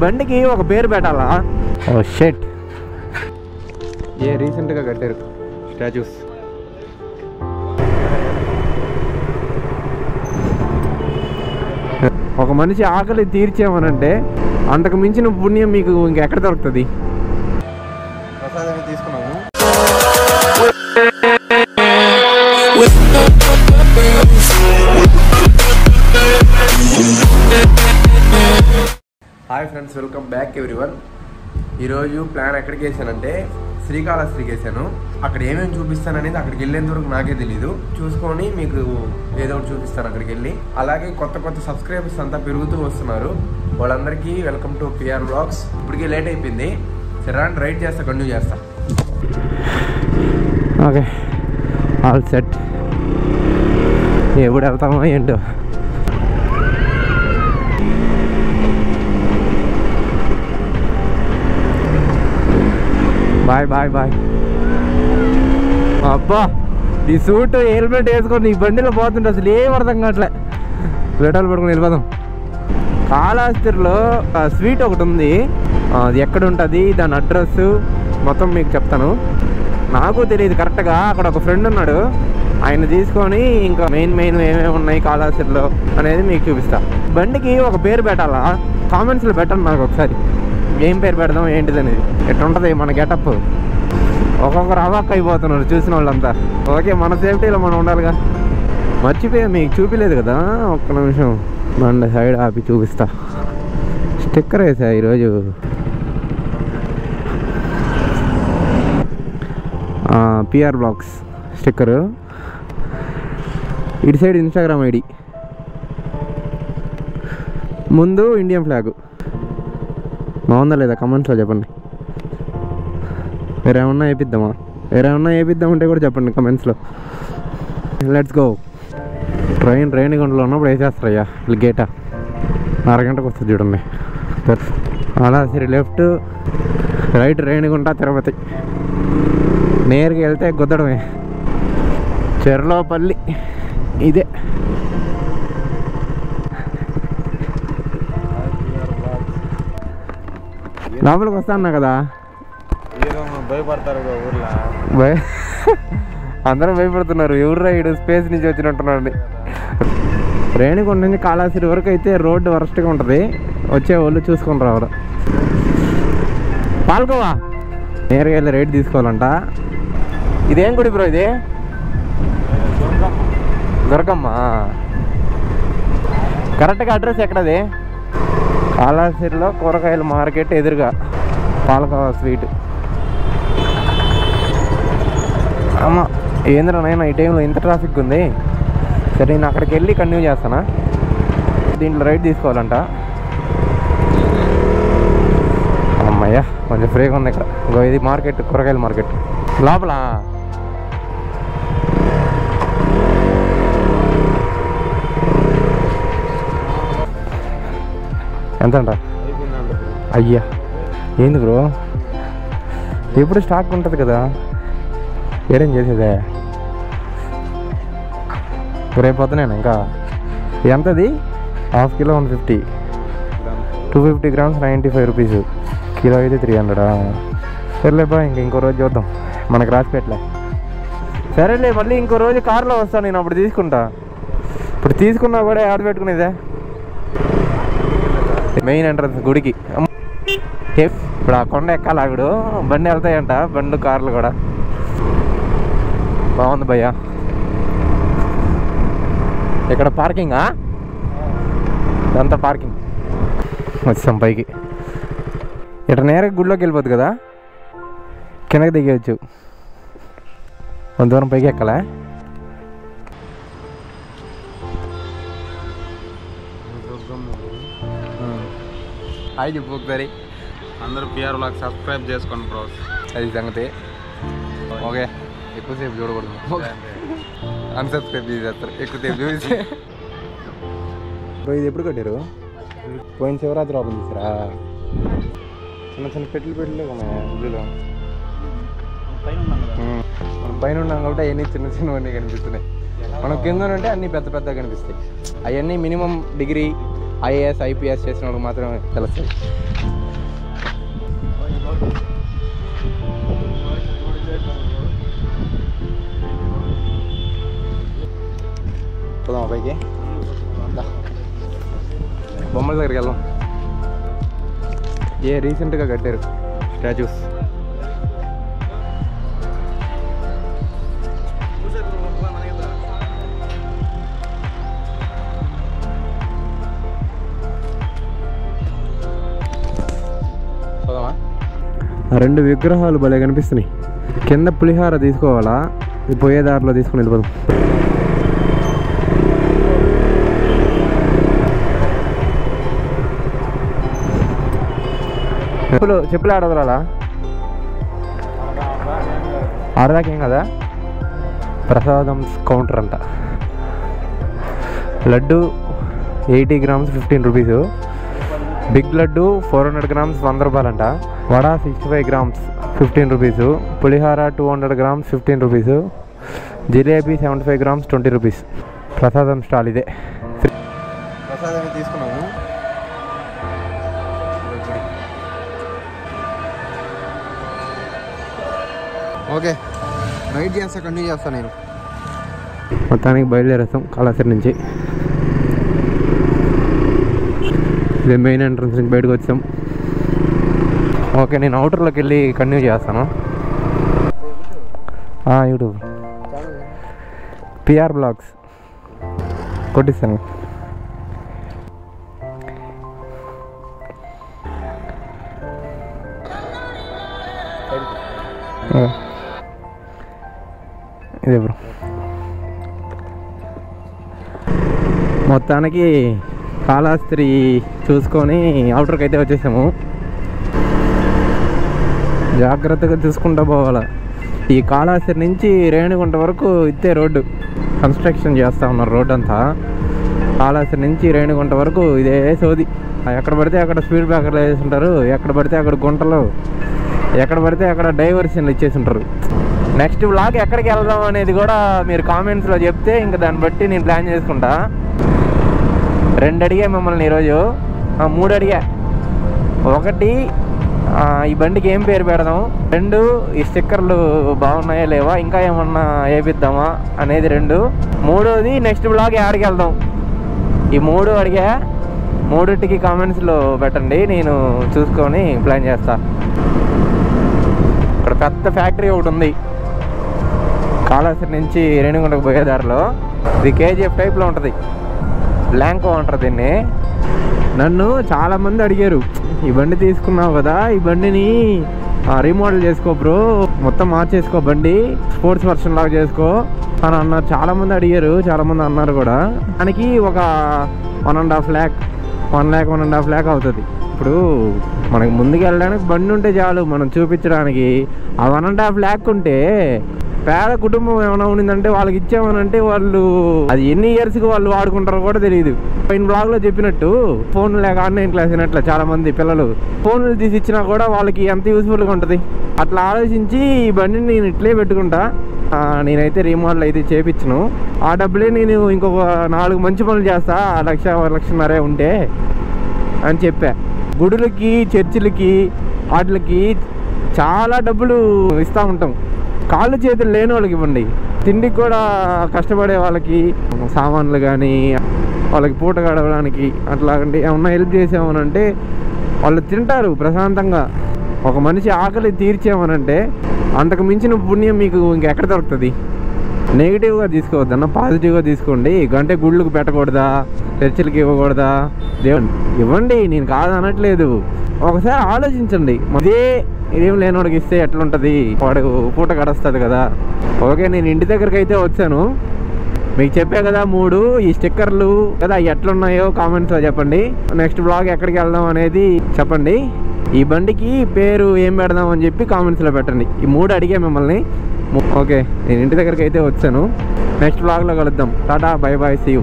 బండికి ఒక పేరు పెట్టాలా? ఓ షెట్, ఏ రీసెంట్గా కట్టారు స్టాచ్యూస్. ఒక మనిషి ఆకలి తీర్చేమనంటే అంతకు మించిన పుణ్యం మీకు ఇంకెక్కడ దొరుకుతుంది? ప్రసాదాన్ని తీసుకున్నాము. Hi friends, welcome back everyone. ఈరోజు ప్లాన్ ఎక్కడికి వేసానంటే శ్రీకాళహస్తికి వేసాను. అక్కడ ఏమేమి చూపిస్తాననేది అక్కడికి వెళ్ళేంత వరకు నాకే తెలీదు. చూసుకొని మీకు ఏదో ఒకటి చూపిస్తాను అక్కడికి వెళ్ళి. అలాగే కొత్త కొత్త సబ్స్క్రైబర్స్ అంతా పెరుగుతూ వస్తున్నారు. వాళ్ళందరికీ వెల్కమ్ టు పిఆర్ వ్లాగ్స్. ఇప్పటికే లేట్ అయిపోయింది. సరే రైడ్ చేస్తా, కంటిన్యూ చేస్తా. Okay, all set. ఎప్పుడు వెళ్తామో ఏంటో. Bye bye bye. అబ్బా, ఈ సూట్ హెల్మెట్ వేసుకొని ఈ బండిలో పోతుంటే అసలు ఏం అర్థం కావట్లే. పెట్రోల్ పడుకుని వెళ్ళిపోదాం. కాళహస్తిలో స్వీట్ ఒకటి ఉంది, అది ఎక్కడ ఉంటుంది, దాని అడ్రస్ మొత్తం మీకు చెప్తాను. నాకు తెలియదు కరెక్ట్గా. అక్కడ ఒక ఫ్రెండ్ ఉన్నాడు, ఆయన తీసుకొని ఇంకా మెయిన్ ఏమేమి ఉన్నాయి కాళహస్తిలో అనేది మీకు చూపిస్తా. బండికి ఒక పేరు పెట్టాలా? కామెంట్స్లో పెట్టండి నాకు ఒకసారి, ఏం పేరు పెడదాం ఏంటిది అనేది. ఎట్లుంటుంది మన గెటప్? ఒక్కొక్కరు అవాక్ అయిపోతున్నారు చూసిన వాళ్ళంతా. ఓకే, మన సేఫ్టీలో మనం ఉండాలిగా. మర్చిపోయా, మీకు చూపించలేదు కదా. ఒక్క నిమిషం బండి సైడ్ ఆపి చూపిస్తా. స్టిక్కర్ వేసా ఈరోజు. PR blogs sticker. ఇటు సైడ్ ఇన్స్టాగ్రామ్ ఐడి, ముందు ఇండియన్ ఫ్లాగ్. బాగుందా లేదా కమెంట్స్లో చెప్పండి. వేరేమన్నా వేపిద్దామంటే కూడా చెప్పండి కమెంట్స్లో. Let's go. ట్రైన్ రేణిగుంటలో ఉన్నప్పుడు వేసేస్తారయ్యా గేటా. అరగంటకు వస్తుంది చూడండి. అలా సరే, లెఫ్ట్ రైట్ రేణిగుంట తిరుపతి. నేరుగా వెళ్తే గుద్దడమే చెర్లోపల్లి. ఇదే లోపలికి వస్తా అన్నా కదా. భయపడతారు ఊర్లో. అందరూ భయపడుతున్నారు. ఎవరు రైడు స్పేస్ నుంచి వచ్చినట్టున్నాడు. రేణిగుంట నుంచి కాళహస్తి వరకు అయితే రోడ్డు వరస్ట్గా ఉంటుంది. వచ్చే వాళ్ళు చూసుకొని రావాలి. పాల్గొవా నేరుగా వెళ్ళి రేట్ తీసుకోవాలంట. ఇదేం గుడి బ్రో? ఇది దుర్గమ్మ. కరెక్ట్గా అడ్రస్ ఎక్కడది? కాళహస్తిలో కూరగాయల మార్కెట్ ఎదురుగా పాలకోవా స్వీట్. అమ్మా ఏంద్రా నైనా ఈ టైంలో ఇంత ట్రాఫిక్ ఉంది. సరే, నేను అక్కడికి వెళ్ళి కంటిన్యూ చేస్తానా. దీంట్లో రైట్ తీసుకోవాలంట. అమ్మయ్యా, కొంచెం ఫ్రీగా ఉంది ఇక్కడ. ఇంకో ఇది మార్కెట్, కూరగాయల మార్కెట్ లోపల. ఎంతంట? అయ్యా, ఏంది బ్రో? ఎప్పుడు స్టాక్ ఉంటుంది కదా, ఏడేం చేసేదే. రేపు పొద్దునేనా ఇంకా? ఎంతది? Half kilo 150, 250 grams 95 rupees. Kilo అయితే 300. సరేలేపా, ఇంకో రోజు చూద్దాం. మనకు రాసి పెట్టలే. సరేలే, మళ్ళీ ఇంకో రోజు కార్లో వస్తాను నేను, అప్పుడు తీసుకుంటా. ఇప్పుడు తీసుకున్నా కూడా ఆడ పెట్టుకునేదే. మెయిన్ ఎంట్రన్స్ గుడికి. ఇప్పుడు ఆ కొండ ఎక్కాలి. ఆవిడు బండి వెళ్తాయంట, బండ్లు కార్లు కూడా. బాగుంది భయ్యా. ఇక్కడ పార్కింగా? ఇదంతా పార్కింగ్. వచ్చాం పైకి. ఇట్లా నేరుగా గుడిలోకి వెళ్ళిపోద్ది కదా, కిందకి దిగవచ్చు. కొంత దూరం పైకి ఎక్కాలా? హాయ్ చెప్పు ఒకసారి. అందరూ పిఆర్ వ్లాగ్ సబ్స్క్రైబ్ చేసుకోండి బ్రో. అది సంగతి. ఓకే, ఎక్కువసేపు చూడకూడదు. అన్సబ్స్క్రైబ్ చేసేస్తారు ఎక్కువసేపు చూసి. ఇది ఎప్పుడు కట్టారు? పోయిన శివరాత్రి ఓపెన్ చేసారా? చిన్న పెట్టెలు ఉన్నాయి ఇల్లులో. మనం పైన ఉన్నాం కాబట్టి అవన్నీ చిన్నవన్నీ కనిపిస్తున్నాయి. మనం కింద ఉంటే అన్నీ పెద్ద కనిపిస్తాయి. అవన్నీ మినిమం డిగ్రీ ఐఏఎస్ ఐపీఎస్ చేసిన వాళ్ళకి మాత్రమే తెలుస్తుంది. పోదాం పైకి, బొమ్మల దగ్గరికి వెళ్దాం. రీసెంట్గా కట్టారు స్టాచ్యూస్. రెండు విగ్రహాలు భలే కనిపిస్తున్నాయి. కింద పులిహార తీసుకోవాలా, ఇది పోయే దారిలో తీసుకుని వెళ్ళిపోదాం. చెప్పులు ఆడదురాలా ఆడదాకేం కదా. ప్రసాదం కౌంటర్ అంట. Laddu 80 grams 15 rupees. Big laddu 400 grams 100 రూపాయలంట. Vada 65 grams 15 rupees. Pulihora 200 grams 15 rupees. Jalebi 75 grams 20 rupees. Prasadam stall ఇదే. ప్రసాదం తీసుకున్నాము. ఓకే, రైడ్ చేస్తా, కంటిన్యూ చేస్తాను నేను. మొత్తానికి బయలుదేరేస్తాం కాళహస్తి నుంచి. ఇదే మెయిన్ ఎంట్రన్స్ నుంచి బయటకు వచ్చాం. ఓకే, నేను అవుటర్లోకి వెళ్ళి కంటిన్యూ చేస్తాను. యూట్యూబ్ పిఆర్ బ్లాగ్స్ కొట్టిస్తాను. ఇదే బ్రో. మొత్తానికి కాళహస్తి చూసుకొని అవుటర్కి అయితే వచ్చేసాము. జాగ్రత్తగా చూసుకుంటూ పోవాలా. ఈ కాళహస్తి నుంచి రేణిగుంట వరకు ఇదే రోడ్డు కన్స్ట్రక్షన్ చేస్తూ ఉన్నారు. రోడ్ అంతా కాళహస్తి నుంచి రేణిగుంట వరకు ఇదే సోది. ఎక్కడ పడితే అక్కడ స్పీడ్ బ్రేకర్లు వేసి ఉంటారు, ఎక్కడ పడితే అక్కడ గుంటలు, ఎక్కడ పడితే అక్కడ డైవర్షన్లు ఇచ్చేసి ఉంటారు. నెక్స్ట్ వ్లాగ్ ఎక్కడికి వెళ్దాం అనేది కూడా మీరు కామెంట్స్లో చెప్తే ఇంకా దాన్ని బట్టి నేను ప్లాన్ చేసుకుంటా. 2 అడిగా మిమ్మల్ని ఈరోజు, 3 అడిగా. 1 ఈ బండికి ఏం పేరు పెడదాం, 2 ఈ స్టిక్కర్లు బాగున్నాయా లేవా, ఇంకా ఏమన్నా వేపిద్దామా అనేది 2, 3వది నెక్స్ట్ వ్లాగ్ ఎక్కడికి వెళ్దాం. ఈ 3 అడిగా. 3టికి కామెంట్స్లో పెట్టండి, నేను చూసుకొని ప్లాన్ చేస్తా. ఇక్కడ పెద్ద ఫ్యాక్టరీ ఒకటి ఉంది కాళహస్తి నుంచి రేణిగుంటకు పోయే దారిలో. ఇది కేజీఎఫ్ టైప్లో ఉంటుంది, బ్లాంకో అంటారు దీన్ని. నన్ను చాలామంది అడిగారు, ఈ బండి తీసుకున్నావు కదా, ఈ బండిని రీమోడల్ చేసుకో బ్రో, మొత్తం మార్చేసుకో, బండి స్పోర్ట్స్ వర్షన్ లాగా చేసుకో అని అన్నారు. చాలామంది అడిగారు, చాలామంది అన్నారు కూడా. దానికి ఒక 1.5 lakh 1.5 lakh అవుతుంది. ఇప్పుడు మనకి ముందుకు వెళ్ళడానికి బండి ఉంటే చాలు, మనం చూపించడానికి. ఆ 1.5 lakh ఉంటే పేద కుటుంబం ఏమైనా ఉండిందంటే వాళ్ళకి ఇచ్చామనంటే వాళ్ళు అది ఎన్ని ఇయర్స్కి వాళ్ళు వాడుకుంటారో కూడా తెలియదు. పైన బ్లాగ్లో చెప్పినట్టు ఫోన్ లేక ఆన్లైన్ క్లాస్ అయినట్ల చాలామంది పిల్లలు ఫోన్లు తీసి ఇచ్చినా కూడా వాళ్ళకి ఎంత యూస్ఫుల్గా ఉంటుంది. అట్లా ఆలోచించి ఈ బండిని నేను ఇట్లే పెట్టుకుంటా. నేనైతే రీమోడల్ అయితే చేయించను. ఆ డబ్బులే నేను ఇంకొక 4 మంచి పనులు చేస్తా, 1.5 lakh ఉంటే అని చెప్పా. గుడులకి, చర్చిలకి, వాటికి చాలా డబ్బులు ఇస్తూ ఉంటాం. కాళ్ళు చేతులు లేని వాళ్ళకి ఇవ్వండి. తిండికి కూడా కష్టపడే వాళ్ళకి సామాన్లు కానీ వాళ్ళకి పూట గడవడానికి అట్లాంటి ఏమన్నా హెల్ప్ చేసామనంటే వాళ్ళు తింటారు ప్రశాంతంగా. ఒక మనిషి ఆకలి తీర్చామనంటే అంతకు మించిన పుణ్యం మీకు ఇంకెక్కడ దొరుకుతుంది. నెగిటివ్గా తీసుకోవద్దన్న, పాజిటివ్గా తీసుకోండి. అంటే గుళ్ళకు పెట్టకూడదా, చర్చిలకి ఇవ్వకూడదా, దేవుడు ఇవ్వండి, నేను కాదు అనట్లేదు. ఒకసారి ఆలోచించండి. ఇదేం లేనివాడికి ఇస్తే ఎట్లుంటుంది, వాడు పూట గడుస్తుంది కదా. ఓకే, నేను ఇంటి దగ్గరికి అయితే వచ్చాను. మీకు చెప్పా కదా 3 ఈ స్టిక్కర్లు కదా, ఎట్లున్నాయో కామెంట్స్లో చెప్పండి. నెక్స్ట్ బ్లాగ్ ఎక్కడికి వెళ్దాం అనేది చెప్పండి. ఈ బండికి పేరు ఏం పెడదాం అని చెప్పి కామెంట్స్లో పెట్టండి. ఈ 3 అడిగా మిమ్మల్ని. ఓకే, నేను ఇంటి దగ్గరికి అయితే వచ్చాను. నెక్స్ట్ బ్లాగ్లో కలుద్దాం. Tata, bye bye, see you.